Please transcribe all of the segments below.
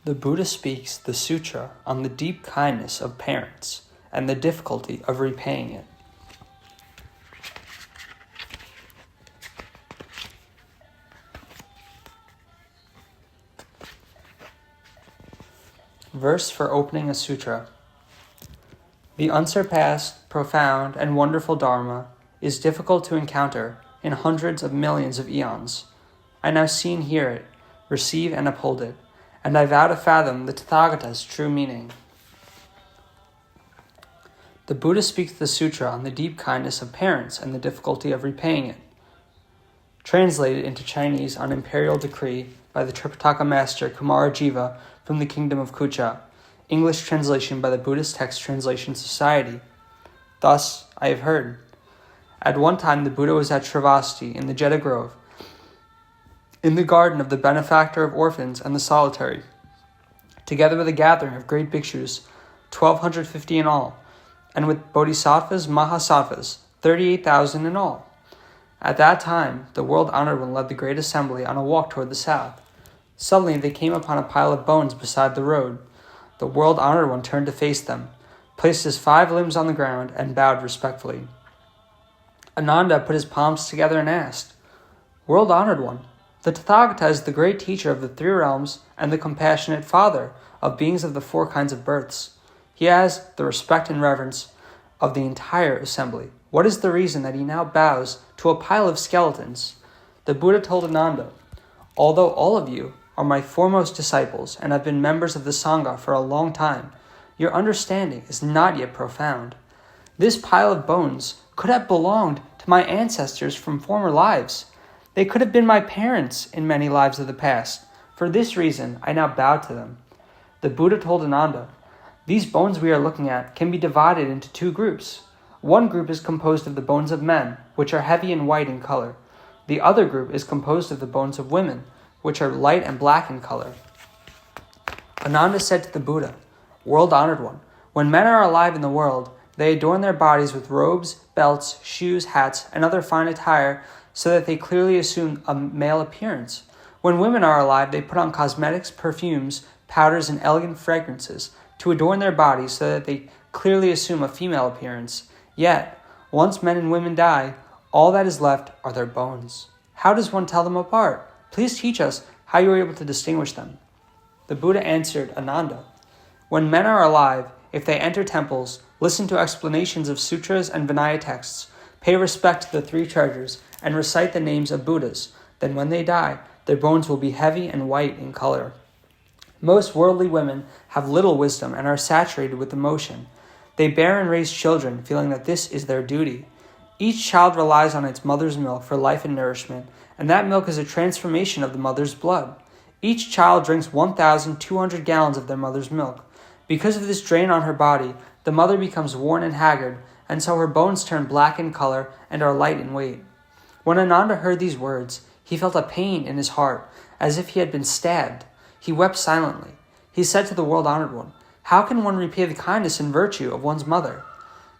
The Buddha speaks the Sutra on the deep kindness of parents and the difficulty of repaying it. Verse for opening a sutra. The unsurpassed, profound, and wonderful Dharma is difficult to encounter in hundreds of millions of eons. I now see and hear it, receive and uphold it, and I vow to fathom the Tathagata's true meaning. The Buddha speaks the sutra on the deep kindness of parents and the difficulty of repaying it. Translated into Chinese on imperial decree by the Tripitaka master Kumarajiva from the kingdom of Kucha. English translation by the Buddhist Text Translation Society. Thus, I have heard. At one time the Buddha was at Sravasti in the Jeddah Grove, in the garden of the benefactor of orphans and the solitary, together with a gathering of great bhikshus, 1,250 in all, and with bodhisattvas, mahasattvas, 38,000 in all. At that time, the world-honored one led the great assembly on a walk toward the south. Suddenly they came upon a pile of bones beside the road. The world-honored one turned to face them, placed his 5 limbs on the ground, and bowed respectfully. Ananda put his palms together and asked, "World-honored one, the Tathagata is the great teacher of the 3 realms and the compassionate father of beings of the 4 kinds of births. He has the respect and reverence of the entire assembly. What is the reason that he now bows to a pile of skeletons?" The Buddha told Ananda, "Although all of you are my foremost disciples and have been members of the Sangha for a long time, your understanding is not yet profound. This pile of bones could have belonged to my ancestors from former lives. They could have been my parents in many lives of the past. For this reason, I now bow to them." The Buddha told Ananda, "These bones we are looking at can be divided into 2 groups. One group is composed of the bones of men, which are heavy and white in color. The other group is composed of the bones of women, which are light and black in color." Ananda said to the Buddha, "World-honored one, when men are alive in the world, they adorn their bodies with robes, belts, shoes, hats, and other fine attire so that they clearly assume a male appearance. When women are alive, they put on cosmetics, perfumes, powders, and elegant fragrances to adorn their bodies so that they clearly assume a female appearance. Yet, once men and women die, all that is left are their bones. How does one tell them apart? Please teach us how you are able to distinguish them." The Buddha answered Ananda, "When men are alive, if they enter temples, listen to explanations of sutras and Vinaya texts, pay respect to the 3 treasures, and recite the names of Buddhas, then when they die, their bones will be heavy and white in color. Most worldly women have little wisdom and are saturated with emotion. They bear and raise children, feeling that this is their duty. Each child relies on its mother's milk for life and nourishment, and that milk is a transformation of the mother's blood. Each child drinks 1,200 gallons of their mother's milk. Because of this drain on her body, the mother becomes worn and haggard, and so her bones turn black in color and are light in weight." When Ananda heard these words, he felt a pain in his heart, as if he had been stabbed. He wept silently. He said to the world-honored one, "How can one repay the kindness and virtue of one's mother?"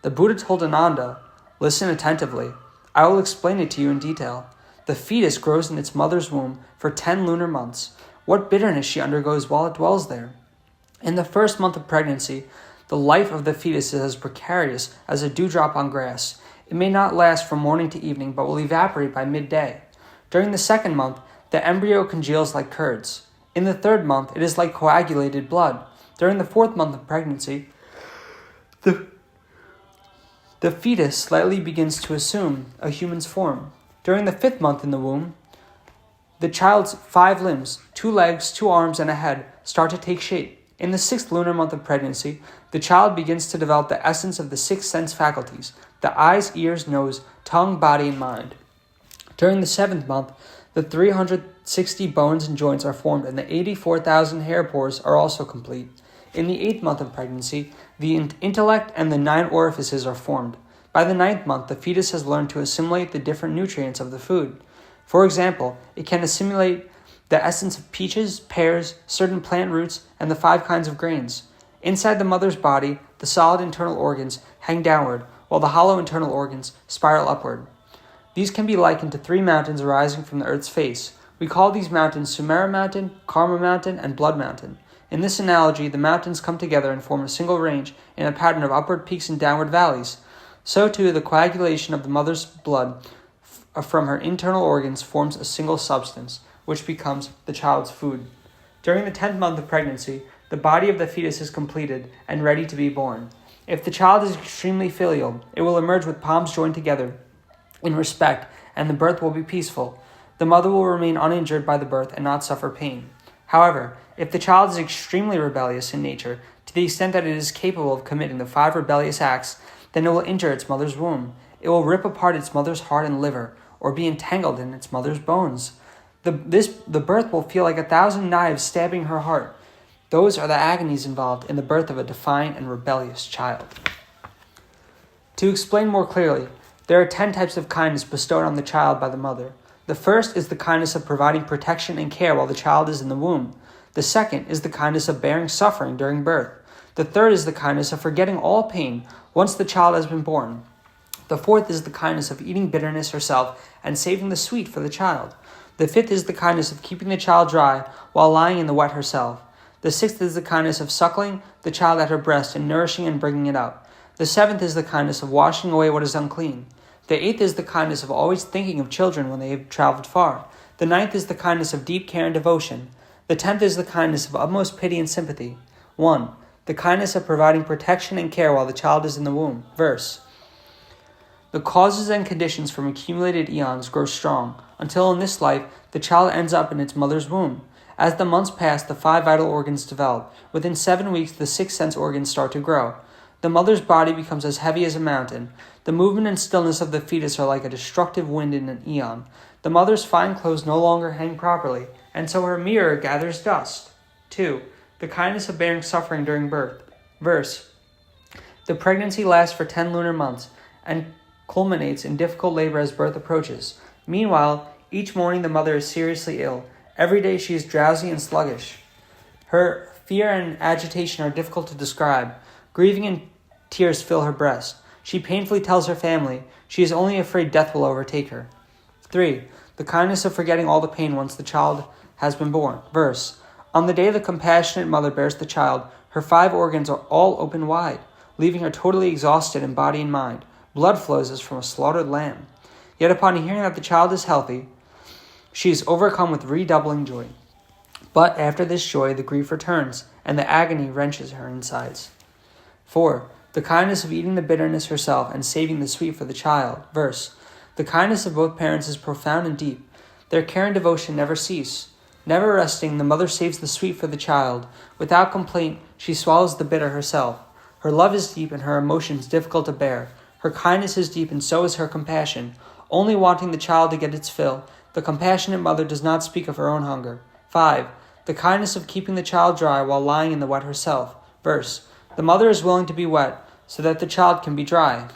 The Buddha told Ananda, "Listen attentively. I will explain it to you in detail. The fetus grows in its mother's womb for 10 lunar months. What bitterness she undergoes while it dwells there. In the first month of pregnancy, the life of the fetus is as precarious as a dewdrop on grass. It may not last from morning to evening, but will evaporate by midday. During the 2nd month, the embryo congeals like curds. In the 3rd month, it is like coagulated blood. During the 4th month of pregnancy, the fetus slightly begins to assume a human's form. During the 5th month in the womb, the child's 5 limbs, 2 legs, 2 arms, and a head start to take shape. In the 6th lunar month of pregnancy, the child begins to develop the essence of the 6 sense faculties, the eyes, ears, nose, tongue, body, and mind. During the 7th month, the 360 bones and joints are formed, and the 84,000 hair pores are also complete. In the 8th month of pregnancy, the intellect and the 9 orifices are formed. By the 9th month, the fetus has learned to assimilate the different nutrients of the food. For example, it can assimilate the essence of peaches, pears, certain plant roots, and the 5 kinds of grains. Inside the mother's body, the solid internal organs hang downward, while the hollow internal organs spiral upward. These can be likened to 3 mountains arising from the earth's face. We call these mountains Sumera Mountain, Karma Mountain, and Blood Mountain. In this analogy, the mountains come together and form a single range in a pattern of upward peaks and downward valleys. So too, the coagulation of the mother's blood from her internal organs forms a single substance, which becomes the child's food. During the 10th month of pregnancy, the body of the fetus is completed and ready to be born. If the child is extremely filial, it will emerge with palms joined together in respect, and the birth will be peaceful. The mother will remain uninjured by the birth and not suffer pain. However, if the child is extremely rebellious in nature, to the extent that it is capable of committing the 5 rebellious acts, then it will injure its mother's womb. It will rip apart its mother's heart and liver, or be entangled in its mother's bones. The birth will feel like 1,000 knives stabbing her heart. Those are the agonies involved in the birth of a defiant and rebellious child. To explain more clearly, there are 10 types of kindness bestowed on the child by the mother. The first is the kindness of providing protection and care while the child is in the womb. The second is the kindness of bearing suffering during birth. The third is the kindness of forgetting all pain once the child has been born. The fourth is the kindness of eating bitterness herself and saving the sweet for the child. The fifth is the kindness of keeping the child dry while lying in the wet herself. The sixth is the kindness of suckling the child at her breast and nourishing and bringing it up. The seventh is the kindness of washing away what is unclean. The eighth is the kindness of always thinking of children when they have traveled far. The ninth is the kindness of deep care and devotion. The 10th is the kindness of utmost pity and sympathy. 1. The kindness of providing protection and care while the child is in the womb. Verse. The causes and conditions from accumulated eons grow strong, until in this life the child ends up in its mother's womb. As the months pass, the 5 vital organs develop. Within 7 weeks, the 6 sense organs start to grow. The mother's body becomes as heavy as a mountain. The movement and stillness of the fetus are like a destructive wind in an eon. The mother's fine clothes no longer hang properly, and so her mirror gathers dust. 2. The kindness of bearing suffering during birth. Verse. The pregnancy lasts for 10 lunar months and culminates in difficult labor as birth approaches. Meanwhile, each morning the mother is seriously ill. Every day she is drowsy and sluggish. Her fear and agitation are difficult to describe. Grieving and tears fill her breast. She painfully tells her family she is only afraid death will overtake her. 3. The kindness of forgetting all the pain once the child has been born. Verse. On the day the compassionate mother bears the child, her 5 organs are all open wide, leaving her totally exhausted in body and mind. Blood flows as from a slaughtered lamb. Yet upon hearing that the child is healthy, she is overcome with redoubling joy. But after this joy, the grief returns, and the agony wrenches her insides. 4. The kindness of eating the bitterness herself and saving the sweet for the child. Verse. The kindness of both parents is profound and deep. Their care and devotion never cease. Never resting, the mother saves the sweet for the child. Without complaint, she swallows the bitter herself. Her love is deep and her emotions difficult to bear. Her kindness is deep and so is her compassion. Only wanting the child to get its fill, the compassionate mother does not speak of her own hunger. 5. The kindness of keeping the child dry while lying in the wet herself. Verse. The mother is willing to be wet so that the child can be dry.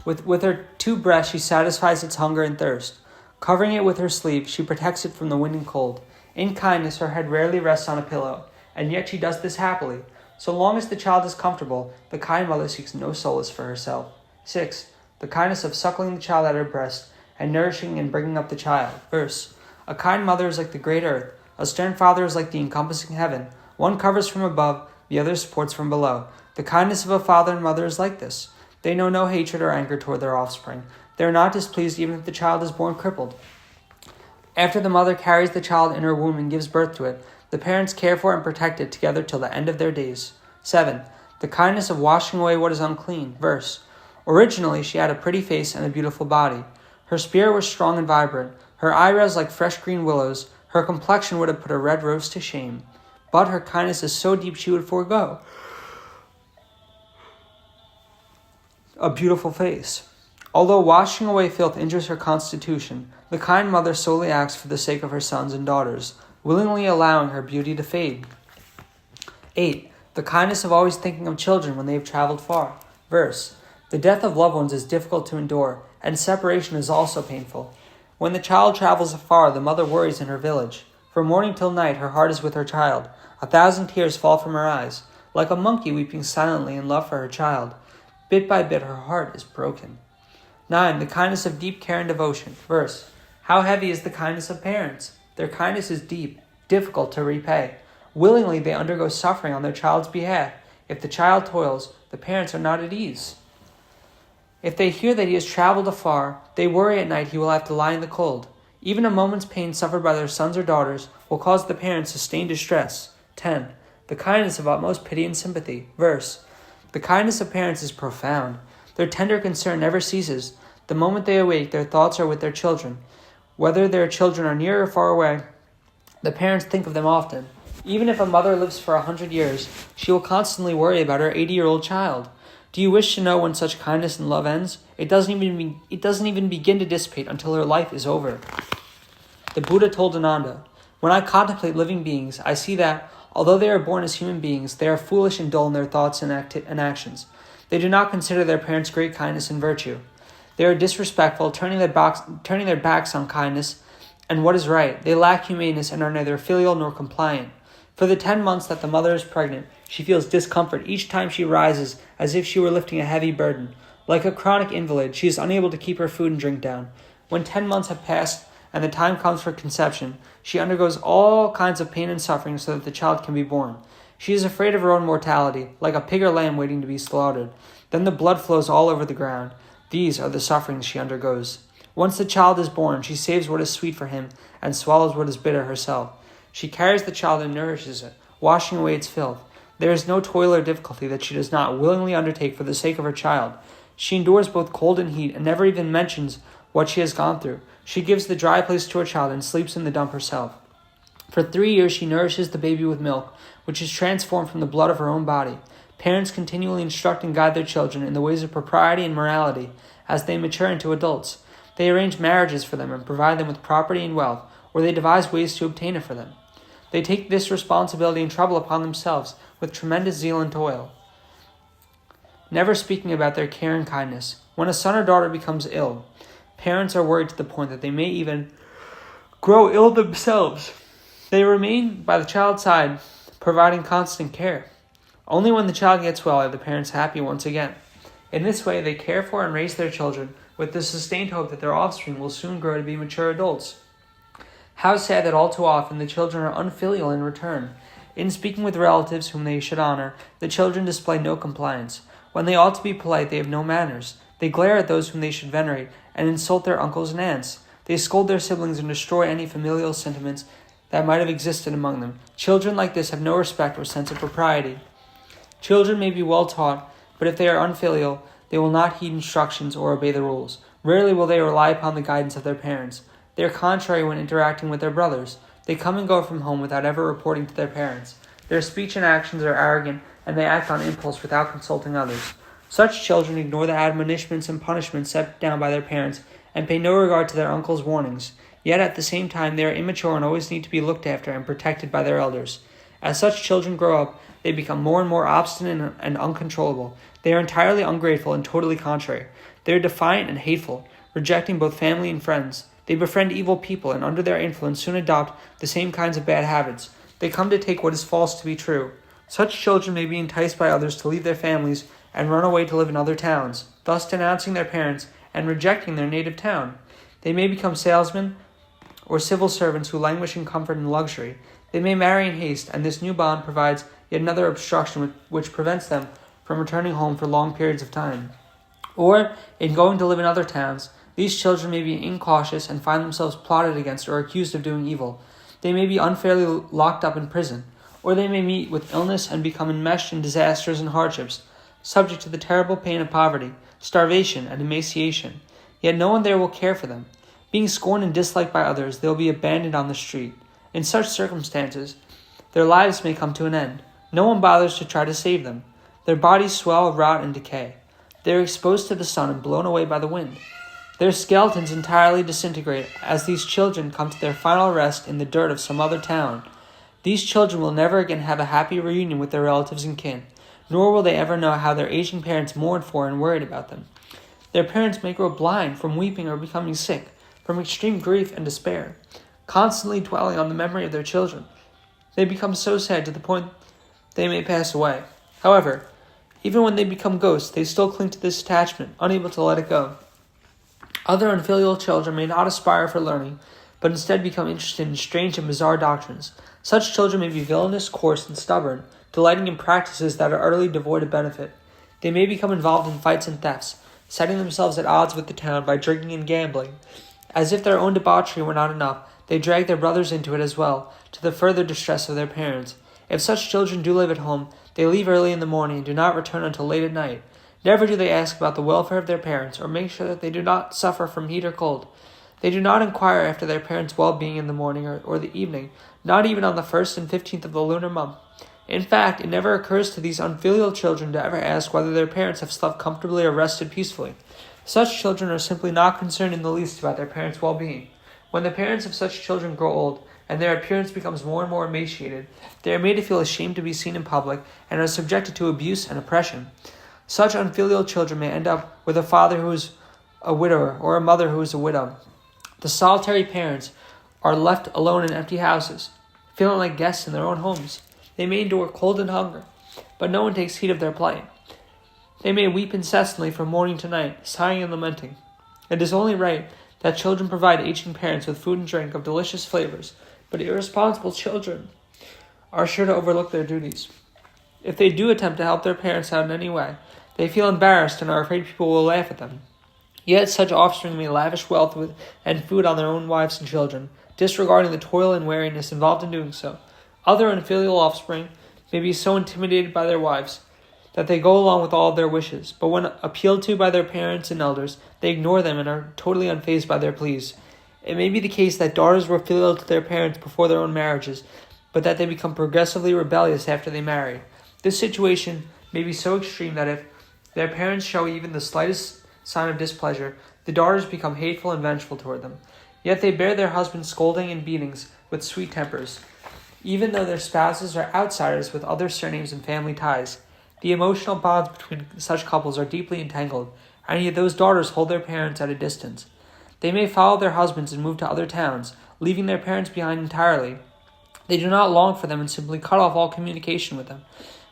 With her 2 breasts she satisfies its hunger and thirst. Covering it with her sleeve, she protects it from the wind and cold. In kindness, her head rarely rests on a pillow, and yet she does this happily. So long as the child is comfortable, the kind mother seeks no solace for herself. 6. The kindness of suckling the child at her breast and nourishing and bringing up the child. Verse. A kind mother is like the great earth. A stern father is like the encompassing heaven. One covers from above, the other supports from below. The kindness of a father and mother is like this. They know no hatred or anger toward their offspring. They are not displeased even if the child is born crippled. After the mother carries the child in her womb and gives birth to it, the parents care for and protect it together till the end of their days. 7. The kindness of washing away what is unclean. Verse. Originally, she had a pretty face and a beautiful body. Her spirit was strong and vibrant, her eyebrows like fresh green willows. Her complexion would have put a red rose to shame. But her kindness is so deep she would forego a beautiful face. Although washing away filth injures her constitution, the kind mother solely acts for the sake of her sons and daughters, willingly allowing her beauty to fade. 8. The kindness of always thinking of children when they have traveled far. Verse. The death of loved ones is difficult to endure, and separation is also painful. When the child travels afar, the mother worries in her village. From morning till night, her heart is with her child. 1,000 tears fall from her eyes, like a monkey weeping silently in love for her child. Bit by bit, her heart is broken. 9. The kindness of deep care and devotion. Verse. How heavy is the kindness of parents! Their kindness is deep, difficult to repay. Willingly they undergo suffering on their child's behalf. If the child toils, the parents are not at ease. If they hear that he has traveled afar, they worry at night he will have to lie in the cold. Even a moment's pain suffered by their sons or daughters will cause the parents sustained distress. 10. The kindness of utmost pity and sympathy. Verse. The kindness of parents is profound. Their tender concern never ceases. The moment they awake, their thoughts are with their children. Whether their children are near or far away, the parents think of them often. Even if a mother lives for 100 years, she will constantly worry about her 80-year-old child. Do you wish to know when such kindness and love ends? It doesn't even begin to dissipate until her life is over. The Buddha told Ananda, when I contemplate living beings, I see that, although they are born as human beings, they are foolish and dull in their thoughts and actions. They do not consider their parents' great kindness and virtue. They are disrespectful, turning their backs on kindness and what is right. They lack humaneness and are neither filial nor compliant. For the 10 months that the mother is pregnant, she feels discomfort each time she rises, as if she were lifting a heavy burden. Like a chronic invalid, she is unable to keep her food and drink down. When 10 months have passed and the time comes for conception, she undergoes all kinds of pain and suffering so that the child can be born. She is afraid of her own mortality, like a pig or lamb waiting to be slaughtered. Then the blood flows all over the ground. These are the sufferings she undergoes. Once the child is born, she saves what is sweet for him and swallows what is bitter herself. She carries the child and nourishes it, washing away its filth. There is no toil or difficulty that she does not willingly undertake for the sake of her child. She endures both cold and heat and never even mentions what she has gone through. She gives the dry place to her child and sleeps in the dump herself. For 3 years she nourishes the baby with milk, which is transformed from the blood of her own body. Parents continually instruct and guide their children in the ways of propriety and morality as they mature into adults. They arrange marriages for them and provide them with property and wealth, or they devise ways to obtain it for them. They take this responsibility and trouble upon themselves with tremendous zeal and toil, never speaking about their care and kindness. When a son or daughter becomes ill, parents are worried to the point that they may even grow ill themselves. They remain by the child's side, providing constant care. Only when the child gets well are the parents happy once again. In this way, they care for and raise their children with the sustained hope that their offspring will soon grow to be mature adults. How sad that all too often the children are unfilial in return. In speaking with relatives whom they should honor, the children display no compliance. When they ought to be polite, they have no manners. They glare at those whom they should venerate and insult their uncles and aunts. They scold their siblings and destroy any familial sentiments that might have existed among them. Children like this have no respect or sense of propriety. Children may be well taught, but if they are unfilial, they will not heed instructions or obey the rules. Rarely will they rely upon the guidance of their parents. They are contrary when interacting with their brothers. They come and go from home without ever reporting to their parents. Their speech and actions are arrogant, and they act on impulse without consulting others. Such children ignore the admonishments and punishments set down by their parents and pay no regard to their uncles' warnings. Yet at the same time, they are immature and always need to be looked after and protected by their elders. As such children grow up, they become more and more obstinate and uncontrollable. They are entirely ungrateful and totally contrary. They are defiant and hateful, rejecting both family and friends. They befriend evil people and under their influence soon adopt the same kinds of bad habits. They come to take what is false to be true. Such children may be enticed by others to leave their families and run away to live in other towns, thus denouncing their parents and rejecting their native town. They may become salesmen or civil servants who languish in comfort and luxury. They may marry in haste, and this new bond provides yet another obstruction which prevents them from returning home for long periods of time. Or, in going to live in other towns, these children may be incautious and find themselves plotted against or accused of doing evil. They may be unfairly locked up in prison, or they may meet with illness and become enmeshed in disasters and hardships, subject to the terrible pain of poverty, starvation, and emaciation. Yet no one there will care for them. Being scorned and disliked by others, they will be abandoned on the street. In such circumstances, their lives may come to an end. No one bothers to try to save them. Their bodies swell, rot, and decay. They are exposed to the sun and blown away by the wind. Their skeletons entirely disintegrate as these children come to their final rest in the dirt of some other town. These children will never again have a happy reunion with their relatives and kin, nor will they ever know how their aging parents mourned for and worried about them. Their parents may grow blind from weeping or becoming sick, from extreme grief and despair, constantly dwelling on the memory of their children. They become so sad to the point they may pass away. However, even when they become ghosts, they still cling to this attachment, unable to let it go. Other unfilial children may not aspire for learning, but instead become interested in strange and bizarre doctrines. Such children may be villainous, coarse, and stubborn, delighting in practices that are utterly devoid of benefit. They may become involved in fights and thefts, setting themselves at odds with the town by drinking and gambling. As if their own debauchery were not enough, they drag their brothers into it as well, to the further distress of their parents. If such children do live at home, they leave early in the morning and do not return until late at night. Never do they ask about the welfare of their parents or make sure that they do not suffer from heat or cold. They do not inquire after their parents' well-being in the morning or the evening, not even on the 1st and 15th of the lunar month. In fact, it never occurs to these unfilial children to ever ask whether their parents have slept comfortably or rested peacefully. Such children are simply not concerned in the least about their parents' well-being. When the parents of such children grow old, and their appearance becomes more and more emaciated, they are made to feel ashamed to be seen in public and are subjected to abuse and oppression. Such unfilial children may end up with a father who is a widower or a mother who is a widow. The solitary parents are left alone in empty houses, feeling like guests in their own homes. They may endure cold and hunger, but no one takes heed of their plight. They may weep incessantly from morning to night, sighing and lamenting. It is only right that children provide aging parents with food and drink of delicious flavors, but irresponsible children are sure to overlook their duties. If they do attempt to help their parents out in any way, they feel embarrassed and are afraid people will laugh at them. Yet such offspring may lavish wealth and food on their own wives and children, disregarding the toil and weariness involved in doing so. Other unfilial offspring may be so intimidated by their wives that they go along with all of their wishes, but when appealed to by their parents and elders, they ignore them and are totally unfazed by their pleas. It may be the case that daughters were filial to their parents before their own marriages, but that they become progressively rebellious after they marry. This situation may be so extreme that if their parents show even the slightest sign of displeasure, the daughters become hateful and vengeful toward them. Yet they bear their husbands' scolding and beatings with sweet tempers, even though their spouses are outsiders with other surnames and family ties. The emotional bonds between such couples are deeply entangled, and yet those daughters hold their parents at a distance. They may follow their husbands and move to other towns, leaving their parents behind entirely. They do not long for them and simply cut off all communication with them.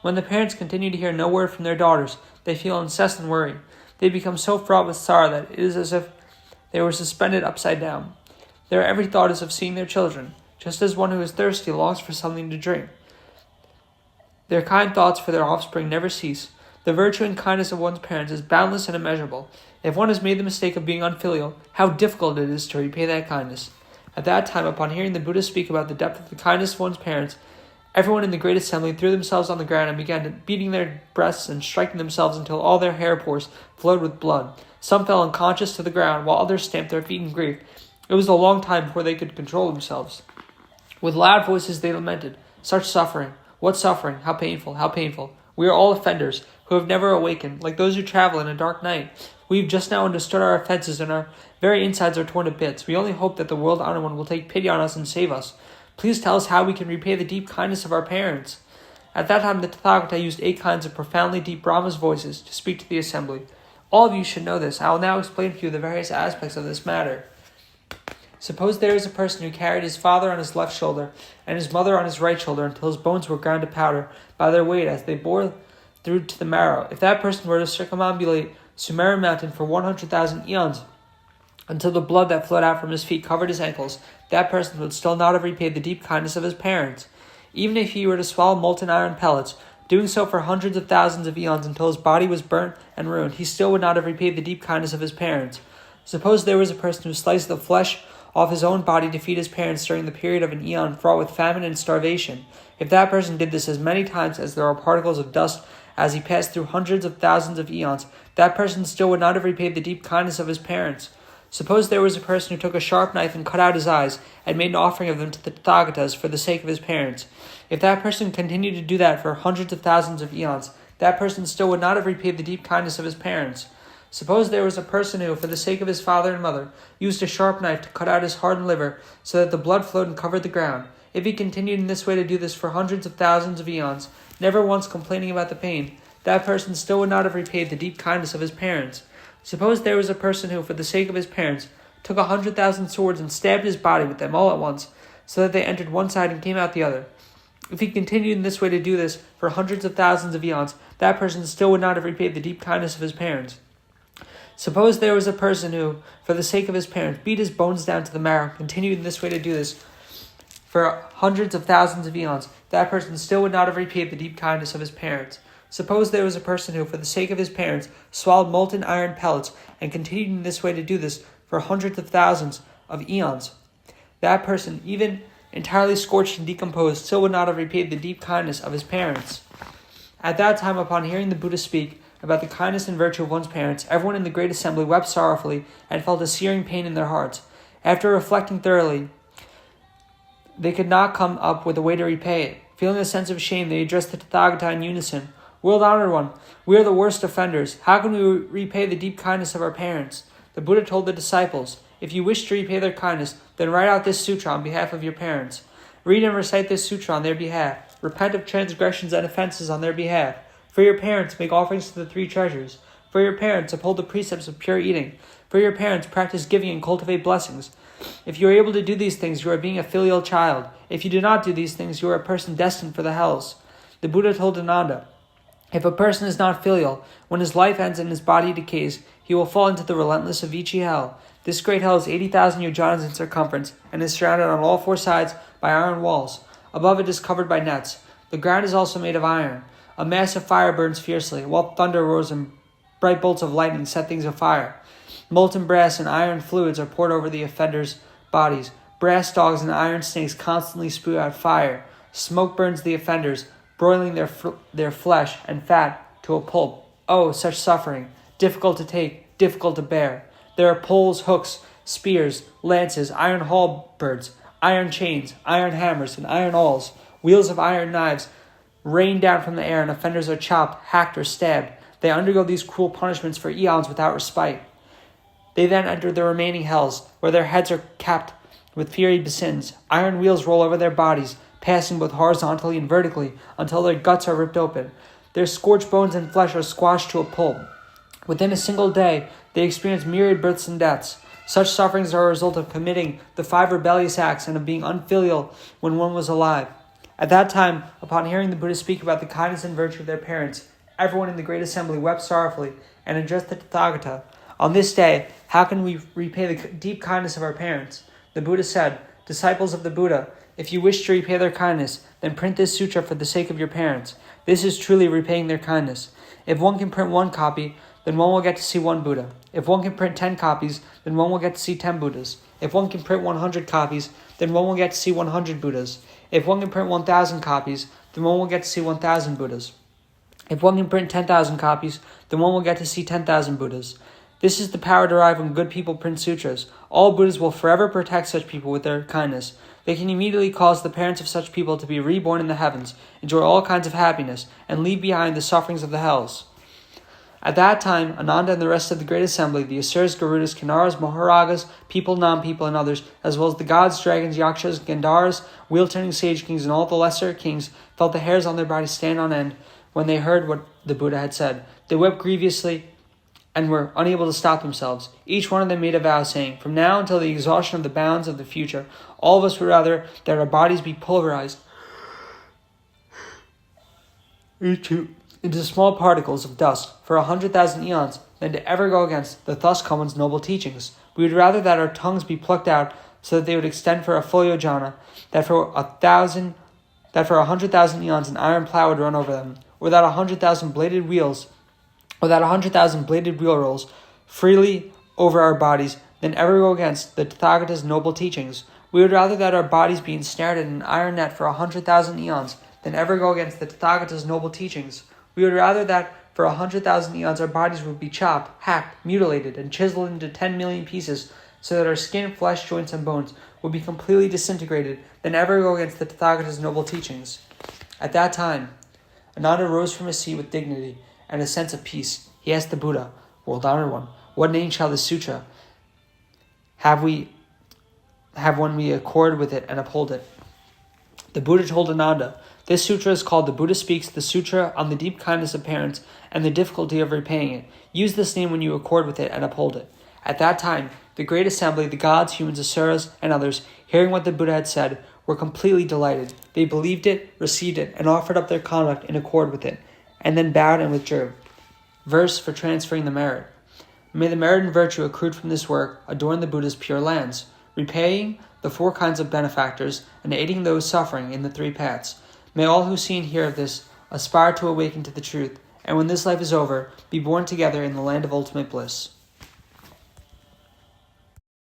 When the parents continue to hear no word from their daughters, they feel incessant worry. They become so fraught with sorrow that it is as if they were suspended upside down. Their every thought is of seeing their children, just as one who is thirsty longs for something to drink. Their kind thoughts for their offspring never cease. The virtue and kindness of one's parents is boundless and immeasurable. If one has made the mistake of being unfilial, how difficult it is to repay that kindness. At that time, upon hearing the Buddha speak about the depth of the kindness of one's parents, everyone in the great assembly threw themselves on the ground and began beating their breasts and striking themselves until all their hair pores flowed with blood. Some fell unconscious to the ground, while others stamped their feet in grief. It was a long time before they could control themselves. With loud voices they lamented, "Such suffering! What suffering! How painful! How painful! We are all offenders, who have never awakened, like those who travel in a dark night. We've just now understood our offenses, and our very insides are torn to bits. We only hope that the world-honored one will take pity on us and save us. Please tell us how we can repay the deep kindness of our parents." At that time, the Tathagata used 8 kinds of profoundly deep Brahma's voices to speak to the assembly. All of you should know this. I will now explain to you the various aspects of this matter. Suppose there is a person who carried his father on his left shoulder and his mother on his right shoulder until his bones were ground to powder by their weight as they bore through to the marrow. If that person were to circumambulate Sumeru Mountain for 100,000 eons until the blood that flowed out from his feet covered his ankles, that person would still not have repaid the deep kindness of his parents. Even if he were to swallow molten iron pellets, doing so for hundreds of thousands of eons until his body was burnt and ruined, he still would not have repaid the deep kindness of his parents. Suppose there was a person who sliced the flesh off his own body to feed his parents during the period of an eon fraught with famine and starvation. If that person did this as many times as there are particles of dust as he passed through hundreds of thousands of eons, that person still would not have repaid the deep kindness of his parents. Suppose there was a person who took a sharp knife and cut out his eyes and made an offering of them to the Tathagatas for the sake of his parents. If that person continued to do that for hundreds of thousands of eons, that person still would not have repaid the deep kindness of his parents. Suppose there was a person who, for the sake of his father and mother, used a sharp knife to cut out his hardened liver so that the blood flowed and covered the ground. If he continued in this way to do this for hundreds of thousands of eons, never once complaining about the pain, that person still would not have repaid the deep kindness of his parents. Suppose there was a person who, for the sake of his parents, took 100,000 swords and stabbed his body with them all at once, so that they entered one side and came out the other. If he continued in this way to do this for hundreds of thousands of eons, that person still would not have repaid the deep kindness of his parents. Suppose there was a person who, for the sake of his parents, beat his bones down to the marrow, continued in this way to do this for hundreds of thousands of eons, that person still would not have repaid the deep kindness of his parents. Suppose there was a person who, for the sake of his parents, swallowed molten iron pellets and continued in this way to do this for hundreds of thousands of eons. That person, even entirely scorched and decomposed, still would not have repaid the deep kindness of his parents. At that time, upon hearing the Buddha speak about the kindness and virtue of one's parents, everyone in the great assembly wept sorrowfully and felt a searing pain in their hearts. After reflecting thoroughly, they could not come up with a way to repay it. Feeling a sense of shame, they addressed the Tathagata in unison. World-honored one, we are the worst offenders. How can we repay the deep kindness of our parents? The Buddha told the disciples, if you wish to repay their kindness, then write out this sutra on behalf of your parents. Read and recite this sutra on their behalf. Repent of transgressions and offenses on their behalf. For your parents, make offerings to the three treasures. For your parents, uphold the precepts of pure eating. For your parents, practice giving and cultivate blessings. If you are able to do these things, you are being a filial child. If you do not do these things, you are a person destined for the hells. The Buddha told Ananda, if a person is not filial, when his life ends and his body decays, he will fall into the relentless Avicii hell. This great hell is 80,000 yojanas in circumference and is surrounded on all four sides by iron walls. Above it is covered by nets. The ground is also made of iron. A mass of fire burns fiercely, while thunder roars and bright bolts of lightning set things afire. Molten brass and iron fluids are poured over the offenders' bodies. Brass dogs and iron snakes constantly spew out fire. Smoke burns the offenders, broiling their flesh and fat to a pulp. Oh, such suffering! Difficult to take, difficult to bear. There are poles, hooks, spears, lances, iron halberds, iron chains, iron hammers, and iron awls. Wheels of iron knives rain down from the air, and offenders are chopped, hacked, or stabbed. They undergo these cruel punishments for eons without respite. They then enter the remaining hells, where their heads are capped with fiery basins. Iron wheels roll over their bodies, passing both horizontally and vertically, until their guts are ripped open. Their scorched bones and flesh are squashed to a pulp. Within a single day, they experience myriad births and deaths. Such sufferings are a result of committing the 5 rebellious acts and of being unfilial when one was alive. At that time, upon hearing the Buddha speak about the kindness and virtue of their parents, everyone in the great assembly wept sorrowfully and addressed the Tathagata. On this day, how can we repay the deep kindness of our parents? The Buddha said, disciples of the Buddha, if you wish to repay their kindness, then print this sutra for the sake of your parents. This is truly repaying their kindness. If one can print 1 copy, then one will get to see 1 Buddha. If one can print 10 copies, then one will get to see 10 Buddhas. If one can print 100 copies, then one will get to see 100 Buddhas. If one can print 1,000 copies, then one will get to see 1,000 Buddhas. If one can print 10,000 copies, then one will get to see 10,000 Buddhas. This is the power derived when good people print sutras. All Buddhas will forever protect such people with their kindness. They can immediately cause the parents of such people to be reborn in the heavens, enjoy all kinds of happiness, and leave behind the sufferings of the hells. At that time, Ananda and the rest of the great assembly, the Asuras, Garudas, Kinnaras, Maharagas, people, non-people, and others, as well as the gods, dragons, yakshas, Gandharas, wheel-turning sage kings, and all the lesser kings, felt the hairs on their bodies stand on end when they heard what the Buddha had said. They wept grievously and were unable to stop themselves. Each one of them made a vow, saying, from now until the exhaustion of the bounds of the future, all of us would rather that our bodies be pulverized into small particles of dust for 100,000 eons than to ever go against the thus Koman's noble teachings. We would rather that our tongues be plucked out so that they would extend for a full yojana, that for 100,000 eons an iron plow would run over them, or that 100,000 bladed wheel rolls freely over our bodies than ever go against the Tathagata's noble teachings. We would rather that our bodies be ensnared in an iron net for 100,000 eons than ever go against the Tathagata's noble teachings. We would rather that for 100,000 eons our bodies would be chopped, hacked, mutilated, and chiseled into 10 million pieces so that our skin, flesh, joints, and bones would be completely disintegrated than ever go against the Tathagata's noble teachings. At that time, Ananda rose from his seat with dignity and a sense of peace. He asked the Buddha, world-honored one, what name shall this sutra have when we accord with it and uphold it? The Buddha told Ananda, this sutra is called The Buddha Speaks, the Sutra on the Deep Kindness of Parents and the Difficulty of Repaying It. Use this name when you accord with it and uphold it. At that time, the great assembly, the gods, humans, asuras, and others, hearing what the Buddha had said, were completely delighted. They believed it, received it, and offered up their conduct in accord with it, and then bowed and withdrew. Verse for transferring the merit. May the merit and virtue accrued from this work adorn the Buddha's pure lands. repaying the 4 kinds of benefactors, and aiding those suffering in the 3 paths. May all who see and hear of this aspire to awaken to the truth, and when this life is over, be born together in the land of ultimate bliss.